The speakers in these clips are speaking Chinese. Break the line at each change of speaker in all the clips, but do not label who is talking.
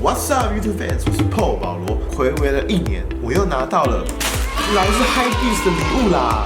What's up YouTube fans？ 我是 Paul 保罗，睽违了1年，我又拿到了来自 Hypebeast 的礼物啦！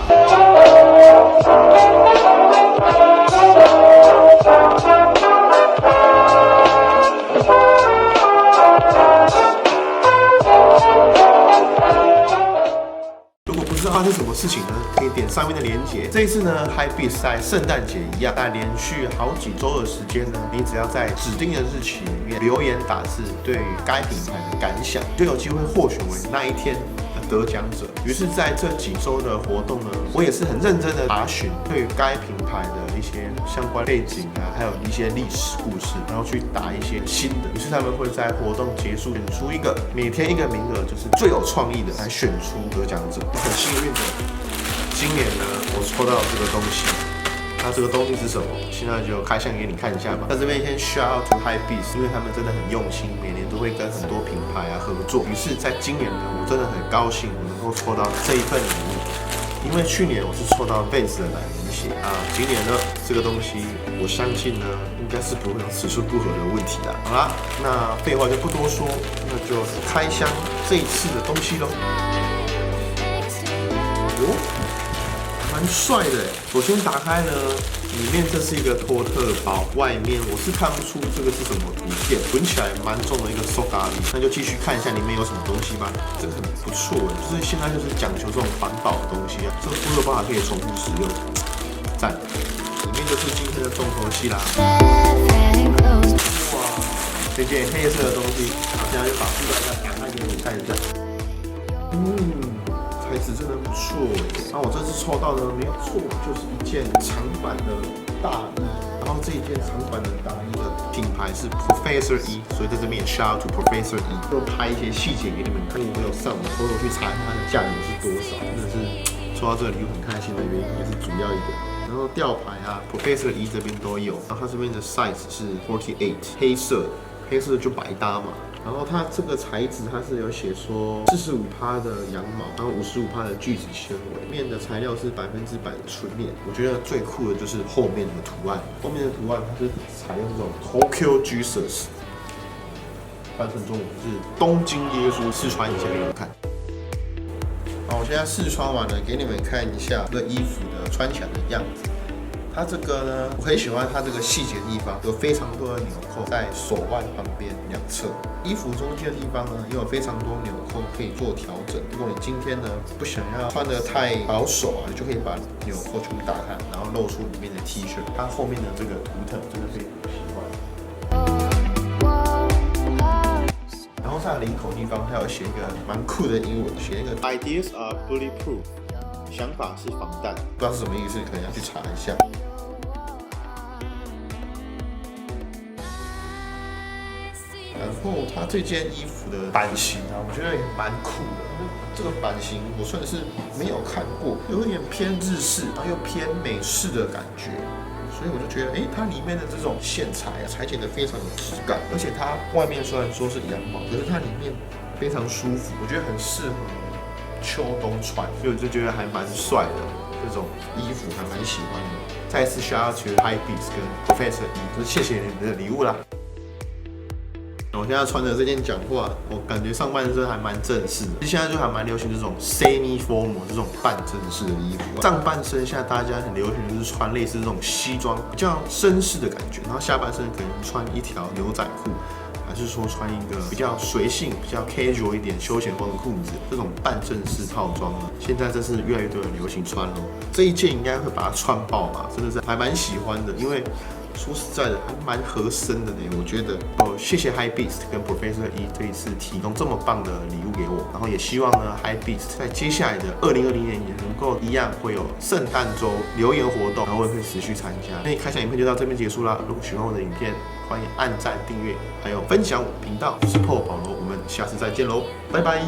发生什么事情呢？可以点上面的链接。这一次呢 ，Hypebeast 在圣诞节一样，在连续好几周的时间呢，你只要在指定的日期里面留言打字对于该品牌的感想，就有机会获选为那一天的得奖者。于是，在这几周的活动呢，我也是很认真的查询对于该品牌的一些相关背景啊，还有一些历史故事，然后去打一些新的。于是他们会在活动结束选出一个，每天一个名额，就是最有创意的来选出得奖者。很幸运的，今年呢，我抽到这个东西。那这个东西是什么？现在就开箱给你看一下吧。在这边先 shout out to Hypebeast， 因为他们真的很用心，每年都会跟很多品牌合作。于是，在今年呢，我真的很高兴，我能够抽到这一份礼物。因为去年我是抽到 Vans 的懒人鞋啊，今年呢，这个东西我相信呢，应该是不会有尺寸不合的问题啦。好啦，那废话就不多说，那就开箱这一次的东西喽。蛮帅的。首先打开呢，里面这是一个托特包，外面我是看不出这个是什么图片，闻起来蛮重的一个塑咖喱。那就继续看一下里面有什么东西吧。这个很不错，就是现在就是讲求这种环保的东西啊。这个托特包还可以重复使用，赞。里面就是今天的重头戏啦。哇，这件黑色的东西，好，现在就把布袋打开给你看一下。材质真的不错耶。那我这次抽到呢，没有错，就是一件长版的大衣。然后这一件长版的大衣的品牌是 Professor E， 所以在这边也 shout out to Professor E。就拍一些细节给你们看，我有上网偷偷去查它的价格是多少。真的是抽到这个礼物很开心的原因也是主要一点。然后吊牌啊 ，Professor E 这边都有。然后它这边的 size 是 48， 黑色，黑色就百搭嘛。然后它这个材质，它是有写说45%的羊毛，然后55%的聚酯纤维，面的材料是100%的纯棉。我觉得最酷的就是后面的图案，后面的图案它是采用这种 Tokyo Jesus， 翻成中文是东京耶稣。试穿一下给你们看。好，我现在试穿完了，给你们看一下这个衣服的穿起来的样子。它这个呢，我很喜欢它这个细节的地方，有非常多的纽扣在手腕旁边两侧，衣服中间的地方呢，也有非常多纽扣可以做调整。如果你今天呢不想要穿得太保守啊，你就可以把纽扣全部打开，然后露出里面的 T 恤。它后面的这个图腾真的非常喜欢。然后它的领口地方，它有写一个蛮酷的英文，写一个 Ideas are bulletproof， 想法是防弹，不知道是什么意思，可能要去查一下。然后它这件衣服的版型啊，我觉得也蛮酷的。这个版型我算是没有看过，有一点偏日式，然后又偏美式的感觉，所以我就觉得，它里面的这种线材啊，裁剪得非常有质感，而且它外面虽然说是羊毛，可是它里面非常舒服，我觉得很适合秋冬穿，所以我就觉得还蛮帅的。这种衣服还蛮喜欢的。再一次 shout out to Hypebeast 跟 Professor E， 就是谢谢你们的礼物啦。我现在穿的这件讲话，我感觉上半身还蛮正式的。现在就还蛮流行这种 semi formal 这种半正式的衣服。上半身现在大家很流行的就是穿类似这种西装，比较绅士的感觉。然后下半身可能穿一条牛仔裤，还是说穿一个比较随性、比较 casual 一点休闲风的裤子。这种半正式套装呢，现在真是越来越多人流行穿咯。这一件应该会把它穿爆吧，真的是还蛮喜欢的，因为说实在的，还蛮合身的呢，我觉得。谢谢 Hypebeast 跟 Professor E 这一次提供这么棒的礼物给我，然后也希望呢 Hypebeast 在接下来的2020年也能够一样会有圣诞周留言活动，然后我也会持续参加。那开箱影片就到这边结束啦。如果喜欢我的影片，欢迎按赞、订阅，还有分享我的频道。我是 Paul 保罗，我们下次再见喽，拜拜。